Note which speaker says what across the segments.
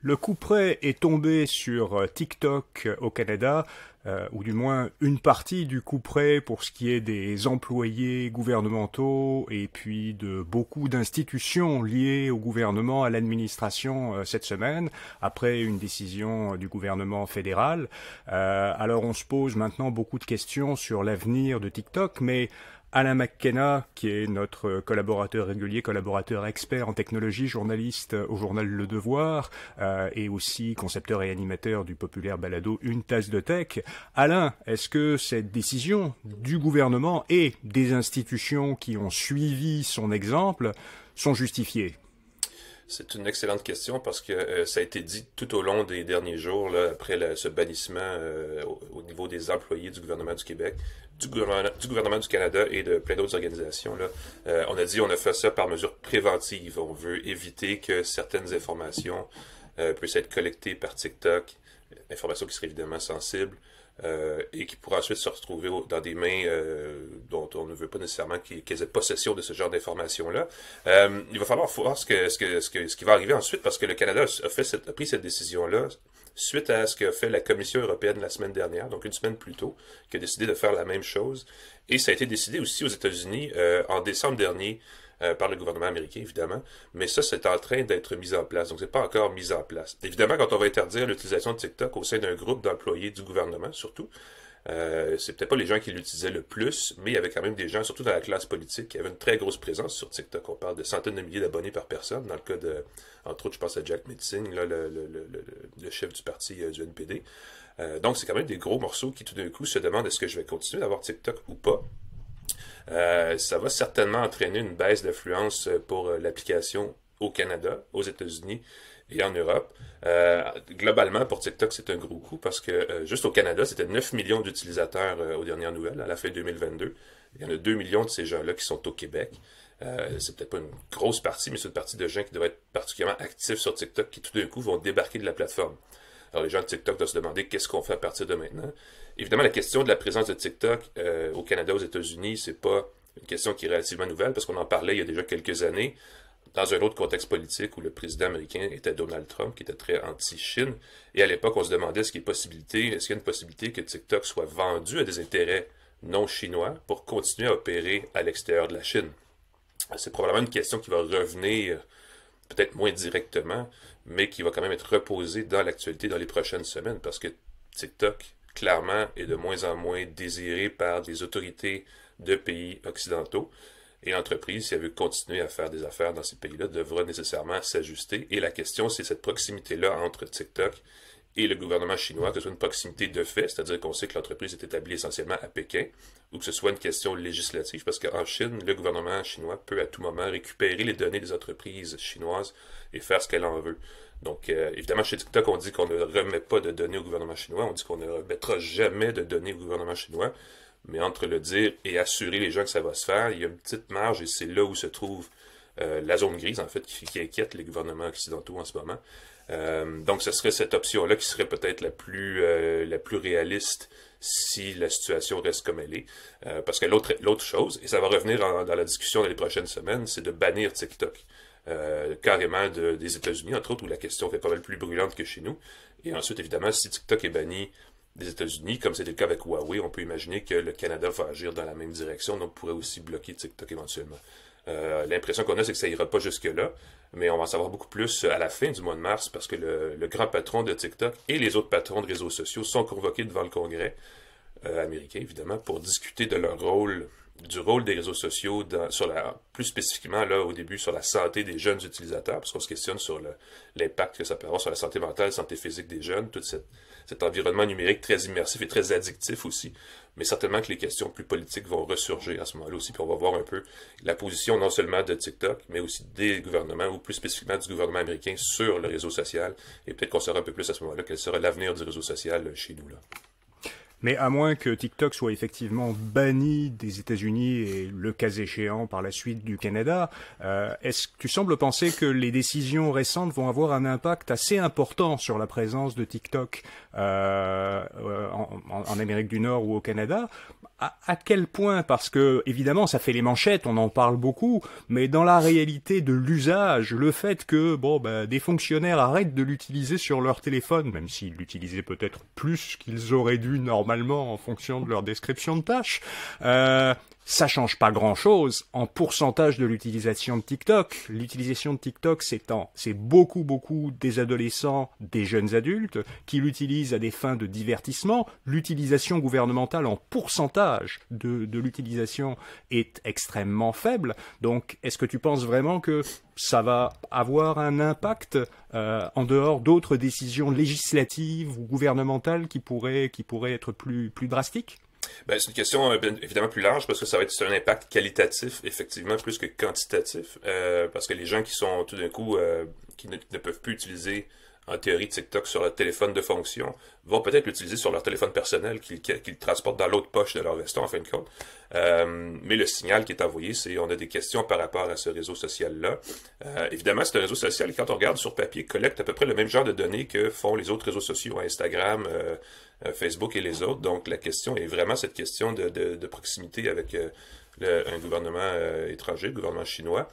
Speaker 1: Le couperet est tombé sur TikTok au Canada, ou du moins une partie du couperet pour ce qui est des employés gouvernementaux et puis de beaucoup d'institutions liées au gouvernement, à l'administration cette semaine, après une décision du gouvernement fédéral. Alors on se pose maintenant beaucoup de questions sur l'avenir de TikTok, mais Alain McKenna, qui est notre collaborateur régulier, collaborateur expert en technologie, journaliste au journal Le Devoir, et aussi concepteur et animateur du populaire balado Une tasse de tech. Alain, est-ce que cette décision du gouvernement et des institutions qui ont suivi son exemple sont justifiées?
Speaker 2: C'est une excellente question parce que ça a été dit tout au long des derniers jours, là, après ce bannissement au niveau des employés du gouvernement du Québec, du gouvernement du Canada et de plein d'autres organisations. Là. On a dit on a fait ça par mesure préventive. On veut éviter que certaines informations puissent être collectées par TikTok, informations qui seraient évidemment sensibles, et qui pourraient ensuite se retrouver dans des mains dont on ne veut pas nécessairement qu'ils aient possession de ce genre d'informations-là. Il va falloir voir ce qui va arriver ensuite, parce que le Canada a pris cette décision-là suite à ce qu'a fait la Commission européenne la semaine dernière, donc une semaine plus tôt, qui a décidé de faire la même chose. Et ça a été décidé aussi aux États-Unis en décembre dernier, par le gouvernement américain, évidemment, mais ça, c'est en train d'être mis en place, donc c'est pas encore mis en place. Évidemment, quand on va interdire l'utilisation de TikTok au sein d'un groupe d'employés du gouvernement, surtout, c'est peut-être pas les gens qui l'utilisaient le plus, mais il y avait quand même des gens, surtout dans la classe politique, qui avaient une très grosse présence sur TikTok. On parle de centaines de milliers d'abonnés par personne, dans le cas de, entre autres, je pense à Jack Metzing, là, le chef du parti du NPD. Donc, c'est quand même des gros morceaux qui, tout d'un coup, se demandent est-ce que je vais continuer d'avoir TikTok ou pas. Ça va certainement entraîner une baisse d'affluence pour l'application au Canada, aux États-Unis et en Europe. Globalement, pour TikTok, c'est un gros coup parce que juste au Canada, c'était 9 millions d'utilisateurs aux dernières nouvelles, à la fin 2022. Il y en a 2 millions de ces gens-là qui sont au Québec. C'est peut-être pas une grosse partie, mais c'est une partie de gens qui devraient être particulièrement actifs sur TikTok qui tout d'un coup vont débarquer de la plateforme. Alors les gens de TikTok doivent se demander qu'est-ce qu'on fait à partir de maintenant. Évidemment, la question de la présence de TikTok au Canada, aux États-Unis, c'est pas une question qui est relativement nouvelle parce qu'on en parlait il y a déjà quelques années dans un autre contexte politique où le président américain était Donald Trump, qui était très anti-Chine. Et à l'époque, on se demandait est-ce qu'il y a une possibilité que TikTok soit vendu à des intérêts non chinois pour continuer à opérer à l'extérieur de la Chine. C'est probablement une question qui va revenir peut-être moins directement, mais qui va quand même être reposée dans l'actualité dans les prochaines semaines, parce que TikTok, clairement, est de moins en moins désiré par des autorités de pays occidentaux. Et l'entreprise, si elle veut continuer à faire des affaires dans ces pays-là, devra nécessairement s'ajuster. Et la question, c'est cette proximité-là entre TikTok et le gouvernement chinois, que ce soit une proximité de fait, c'est-à-dire qu'on sait que l'entreprise est établie essentiellement à Pékin, ou que ce soit une question législative, parce qu'en Chine, le gouvernement chinois peut à tout moment récupérer les données des entreprises chinoises et faire ce qu'elle en veut. Donc, évidemment, chez TikTok, on dit qu'on ne remet pas de données au gouvernement chinois, on dit qu'on ne remettra jamais de données au gouvernement chinois, mais entre le dire et assurer les gens que ça va se faire, il y a une petite marge et c'est là où se trouve la zone grise, en fait, qui inquiète les gouvernements occidentaux en ce moment. Donc, ce serait cette option-là qui serait peut-être la plus réaliste si la situation reste comme elle est. Parce que l'autre chose, et ça va revenir dans la discussion dans les prochaines semaines, c'est de bannir TikTok. Carrément des États-Unis, entre autres, où la question est pas mal plus brûlante que chez nous. Et ensuite, évidemment, si TikTok est banni des États-Unis, comme c'était le cas avec Huawei, on peut imaginer que le Canada va agir dans la même direction, donc pourrait aussi bloquer TikTok éventuellement. L'impression qu'on a, c'est que ça ira pas jusque-là, mais on va en savoir beaucoup plus à la fin du mois de mars, parce que le grand patron de TikTok et les autres patrons de réseaux sociaux sont convoqués devant le Congrès américain, évidemment, pour discuter de leur rôle, du rôle des réseaux sociaux, plus spécifiquement, là, au début, sur la santé des jeunes utilisateurs, parce qu'on se questionne sur l'impact que ça peut avoir sur la santé mentale, la santé physique des jeunes, tout cet environnement numérique très immersif et très addictif aussi. Mais certainement que les questions plus politiques vont ressurgir à ce moment-là aussi, puis on va voir un peu la position non seulement de TikTok, mais aussi des gouvernements, ou plus spécifiquement du gouvernement américain sur le réseau social, et peut-être qu'on saura un peu plus à ce moment-là quel sera l'avenir du réseau social chez nous, là.
Speaker 1: Mais à moins que TikTok soit effectivement banni des États-Unis et le cas échéant par la suite du Canada, est-ce que tu sembles penser que les décisions récentes vont avoir un impact assez important sur la présence de TikTok en Amérique du Nord ou au Canada? À quel point? Parce que, évidemment, ça fait les manchettes, on en parle beaucoup, mais dans la réalité de l'usage, le fait que, des fonctionnaires arrêtent de l'utiliser sur leur téléphone, même s'ils l'utilisaient peut-être plus qu'ils auraient dû normalement en fonction de leur description de tâche, ça change pas grand-chose en pourcentage de l'utilisation de TikTok. L'utilisation de TikTok, c'est beaucoup des adolescents, des jeunes adultes qui l'utilisent à des fins de divertissement. L'utilisation gouvernementale en pourcentage de l'utilisation est extrêmement faible. Donc, est-ce que tu penses vraiment que ça va avoir un impact en dehors d'autres décisions législatives ou gouvernementales qui pourraient être plus drastiques?
Speaker 2: Ben, c'est une question évidemment plus large parce que ça va être un impact qualitatif, effectivement, plus que quantitatif. Parce que les gens qui sont tout d'un coup qui ne peuvent plus utiliser en théorie TikTok sur leur téléphone de fonction vont peut-être l'utiliser sur leur téléphone personnel qu'ils transportent dans l'autre poche de leur veston en fin de compte. Mais le signal qui est envoyé, c'est on a des questions par rapport à ce réseau social-là. Évidemment, c'est un réseau social qui, quand on regarde sur papier, collecte à peu près le même genre de données que font les autres réseaux sociaux, Instagram, Facebook et les autres. Donc la question est vraiment cette question de proximité avec un gouvernement étranger, le gouvernement chinois.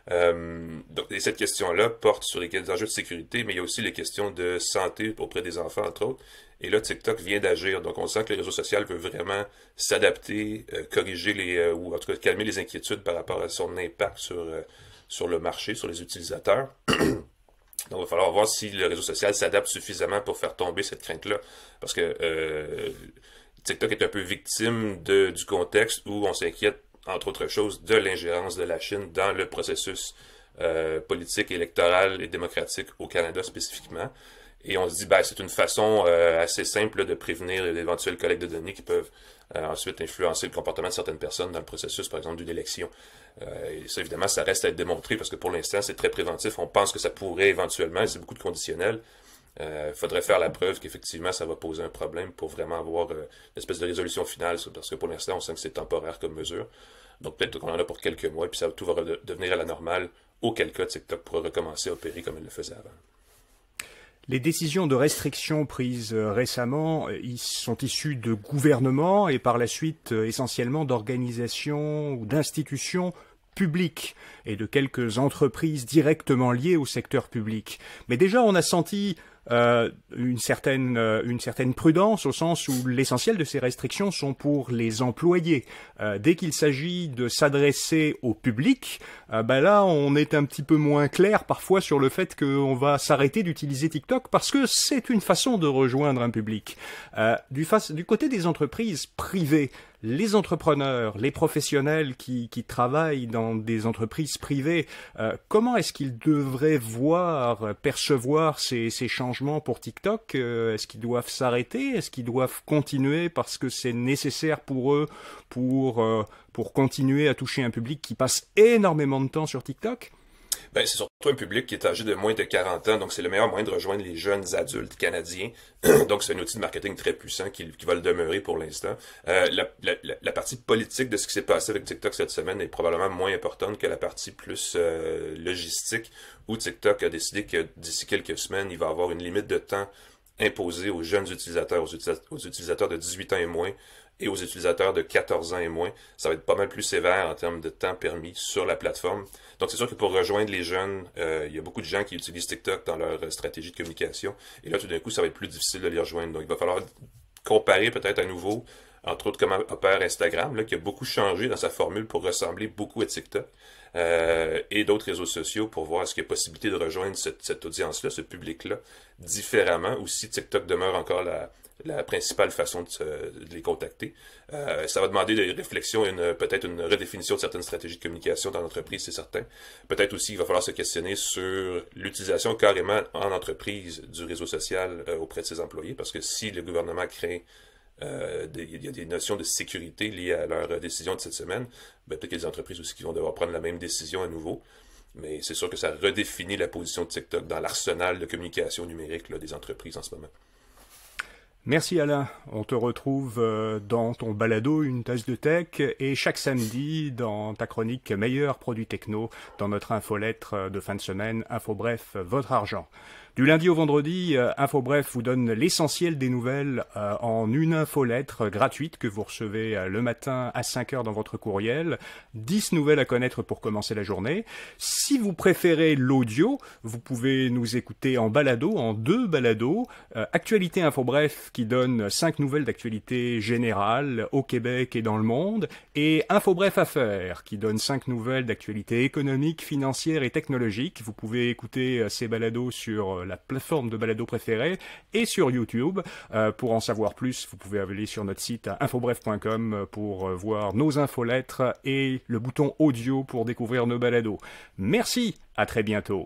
Speaker 2: Et cette question-là porte sur les enjeux de sécurité, mais il y a aussi les questions de santé auprès des enfants, entre autres. Et là, TikTok vient d'agir. Donc, on sent que le réseau social veut vraiment s'adapter, corriger ou en tout cas calmer les inquiétudes par rapport à son impact sur le marché, sur les utilisateurs. Donc, il va falloir voir si le réseau social s'adapte suffisamment pour faire tomber cette crainte-là. Parce que TikTok est un peu victime du contexte où on s'inquiète entre autres choses, de l'ingérence de la Chine dans le processus politique, électoral et démocratique au Canada spécifiquement. Et on se dit, c'est une façon assez simple de prévenir d'éventuelles collectes de données qui peuvent ensuite influencer le comportement de certaines personnes dans le processus, par exemple, d'une élection. Et ça, évidemment, ça reste à être démontré parce que pour l'instant, c'est très préventif. On pense que ça pourrait éventuellement, c'est beaucoup de conditionnels. Faudrait faire la preuve qu'effectivement, ça va poser un problème pour vraiment avoir une espèce de résolution finale, parce que pour l'instant, on sent que c'est temporaire comme mesure. Donc peut-être qu'on en a pour quelques mois, puis tout va devenir à la normale, auquel cas TikTok pourra recommencer à opérer comme il le faisait avant.
Speaker 1: Les décisions de restriction prises récemment sont issues de gouvernements et par la suite essentiellement d'organisations ou d'institutions publiques et de quelques entreprises directement liées au secteur public. Mais déjà, on a senti une certaine prudence au sens où l'essentiel de ces restrictions sont pour les employés. Dès qu'il s'agit de s'adresser au public, là on est un petit peu moins clair parfois sur le fait qu'on va s'arrêter d'utiliser TikTok parce que c'est une façon de rejoindre un public. Du côté des entreprises privées, les entrepreneurs, les professionnels qui travaillent dans des entreprises privées, comment est-ce qu'ils devraient percevoir ces changements pour TikTok? Est-ce qu'ils doivent s'arrêter? Est-ce qu'ils doivent continuer parce que c'est nécessaire pour eux pour continuer à toucher un public qui passe énormément de temps sur TikTok?
Speaker 2: C'est surtout un public qui est âgé de moins de 40 ans, donc c'est le meilleur moyen de rejoindre les jeunes adultes canadiens. Donc c'est un outil de marketing très puissant qui va le demeurer pour l'instant. La partie politique de ce qui s'est passé avec TikTok cette semaine est probablement moins importante que la partie plus logistique, où TikTok a décidé que d'ici quelques semaines, il va avoir une limite de temps imposée aux jeunes utilisateurs, aux utilisateurs de 18 ans et moins, et aux utilisateurs de 14 ans et moins. Ça va être pas mal plus sévère en termes de temps permis sur la plateforme. Donc c'est sûr que pour rejoindre les jeunes, il y a beaucoup de gens qui utilisent TikTok dans leur stratégie de communication. Et là, tout d'un coup, ça va être plus difficile de les rejoindre. Donc il va falloir comparer peut-être à nouveau, entre autres, comment opère Instagram, là, qui a beaucoup changé dans sa formule pour ressembler beaucoup à TikTok. Et d'autres réseaux sociaux pour voir est-ce qu'il y a possibilité de rejoindre cette audience-là, ce public-là, différemment, ou si TikTok demeure encore la principale façon de les contacter. Ça va demander des réflexions, peut-être une redéfinition de certaines stratégies de communication dans l'entreprise, c'est certain. Peut-être aussi, il va falloir se questionner sur l'utilisation carrément en entreprise du réseau social auprès de ses employés, parce que si le gouvernement crée il y a des notions de sécurité liées à leur décision de cette semaine, peut-être qu'il y a des entreprises aussi qui vont devoir prendre la même décision à nouveau. Mais c'est sûr que ça redéfinit la position de TikTok dans l'arsenal de communication numérique des entreprises en ce moment.
Speaker 1: Merci Alain, on te retrouve dans ton balado Une tasse de tech et chaque samedi dans ta chronique Meilleurs produits techno dans notre infolettre de fin de semaine InfoBref, votre argent. Du lundi au vendredi, InfoBref vous donne l'essentiel des nouvelles en une infolettre gratuite que vous recevez le matin à 5 heures dans votre courriel. 10 nouvelles à connaître pour commencer la journée. Si vous préférez l'audio, vous pouvez nous écouter en balado, en 2 balados. Actualité InfoBref qui donne 5 nouvelles d'actualité générale au Québec et dans le monde. Et InfoBref Affaires qui donne 5 nouvelles d'actualité économique, financière et technologique. Vous pouvez écouter ces balados sur la plateforme de balado préférée et sur YouTube. Pour en savoir plus, vous pouvez aller sur notre site infobref.com pour voir nos infolettres et le bouton audio pour découvrir nos balados. Merci, à très bientôt.